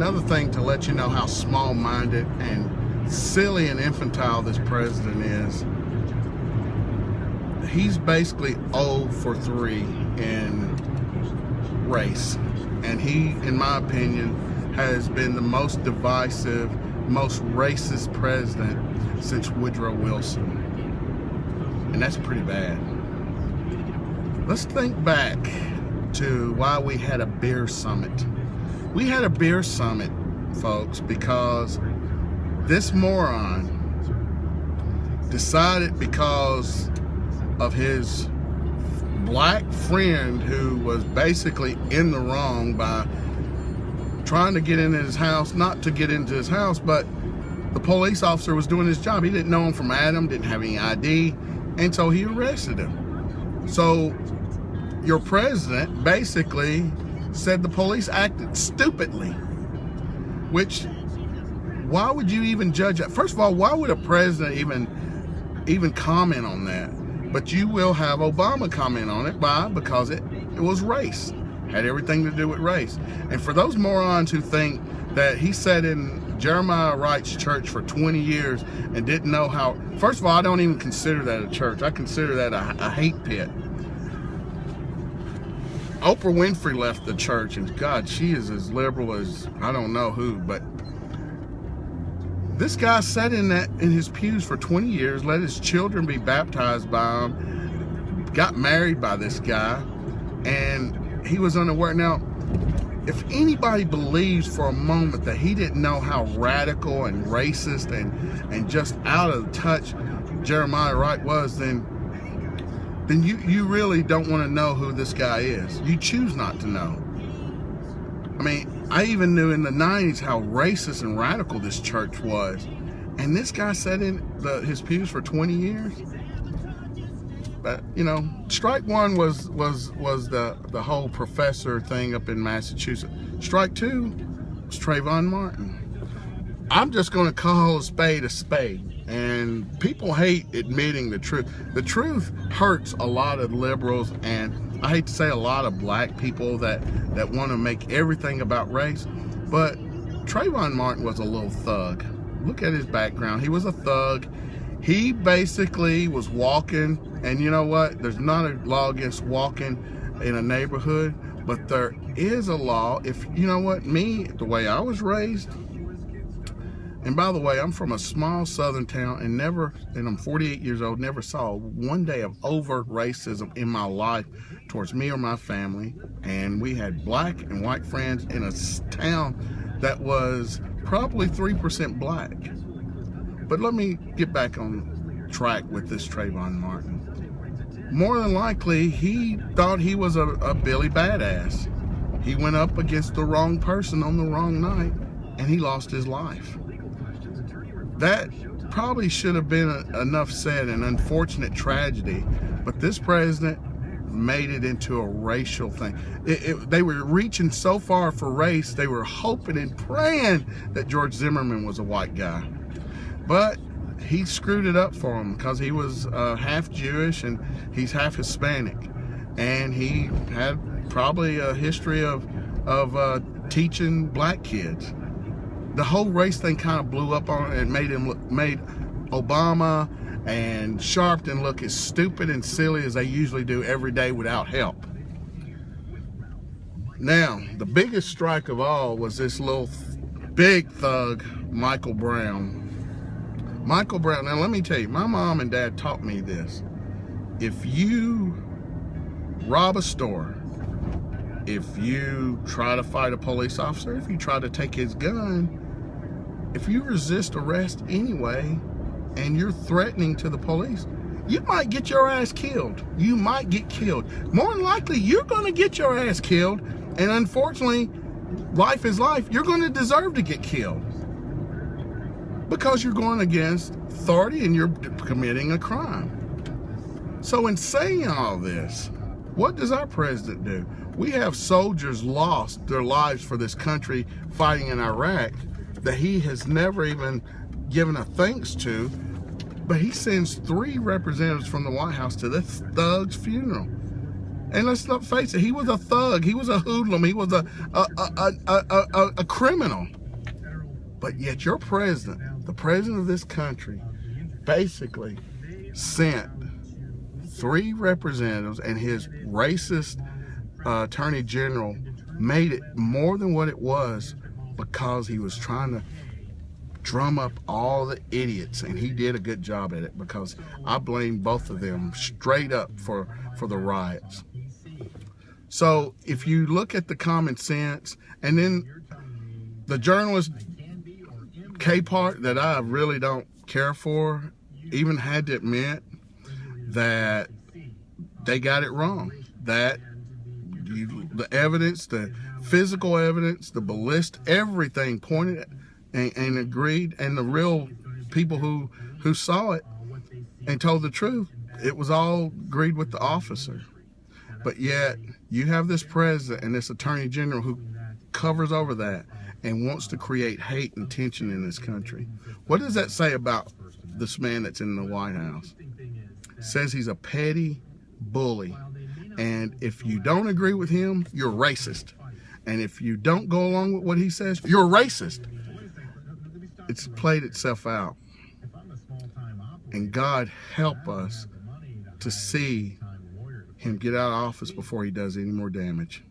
another thing to let you know how small-minded and silly and infantile this president is. He's basically 0 for 3 in race. And he, in my opinion, has been the most divisive, most racist president since Woodrow Wilson. And that's pretty bad. Let's think back to why we had a beer summit. We had a beer summit, folks, because this moron decided, because of his black friend who was basically in the wrong by trying to get into his house, not to get into his house, but the police officer was doing his job. He didn't know him from Adam, didn't have any ID, and so he arrested him. So your president basically said the police acted stupidly, which, why would you even judge that? First of all, why would a president even comment on that? But you will have Obama comment on it. Why? Because it was race. Had everything to do with race. And for those morons who think that he sat in Jeremiah Wright's church for 20 years and didn't know how, first of all, I don't even consider that a church. I consider that a hate pit. Oprah Winfrey left the church, and God, she is as liberal as I don't know who, but this guy sat in his pews for 20 years, let his children be baptized by him, got married by this guy, and he was unaware. Now, if anybody believes for a moment that he didn't know how radical and racist and just out of touch Jeremiah Wright was, then you really don't want to know who this guy is. You choose not to know. I mean, I even knew in the 90s how racist and radical this church was. And this guy sat in his pews for 20 years. But, you know, strike one was the whole professor thing up in Massachusetts. Strike two was Trayvon Martin. I'm just going to call a spade a spade. And people hate admitting the truth. The truth hurts a lot of liberals, and I hate to say a lot of black people that want to make everything about race. But Trayvon Martin was a little thug. Look at his background. He was a thug. He basically was walking, and you know what? There's not a law against walking in a neighborhood, but there is a law. If you know what, me, the way I was raised, and by the way, I'm from a small southern town, and I'm 48 years old, never saw one day of overt racism in my life towards me or my family. And we had black and white friends in a town that was probably 3% black. But let me get back on track with this Trayvon Martin. More than likely, he thought he was a Billy Badass. He went up against the wrong person on the wrong night, and he lost his life. That probably should have been enough said, an unfortunate tragedy, but this president made it into a racial thing. They were reaching so far for race, they were hoping and praying that George Zimmerman was a white guy. But he screwed it up for him because he was half Jewish and he's half Hispanic. And he had probably a history of teaching black kids. The whole race thing kind of blew up on it and made Obama and Sharpton look as stupid and silly as they usually do every day without help. Now, the biggest strike of all was this little big thug, Michael Brown. Michael Brown, now let me tell you, my mom and dad taught me this. If you rob a store, if you try to fight a police officer, if you try to take his gun, if you resist arrest anyway, and you're threatening to the police, you might get your ass killed. You might get killed. More than likely, you're going to get your ass killed. And unfortunately, life is life. You're going to deserve to get killed because you're going against authority and you're committing a crime. So in saying all this, what does our president do? We have soldiers lost their lives for this country fighting in Iraq that he has never even given a thanks to, but he sends 3 representatives from the White House to this thug's funeral. And let's not face it, he was a thug, he was a hoodlum, he was a criminal. But yet your president, the president of this country, basically sent 3 representatives, and his racist attorney general made it more than what it was, because he was trying to drum up all the idiots, and he did a good job at it, because I blame both of them straight up for the riots. So if you look at the common sense, and then the journalist K part that I really don't care for even had to admit that they got it wrong, that the evidence, the physical evidence, the ballistic, everything pointed and agreed, and the real people who saw it and told the truth, it was all agreed with the officer. But yet you have this president and this attorney general who covers over that and wants to create hate and tension in this country. What does that say about this man that's in the White House? It says he's a petty bully, and if you don't agree with him, you're racist, and if you don't go along with what he says, you're racist. It's played itself out, and God help us to see him get out of office before he does any more damage.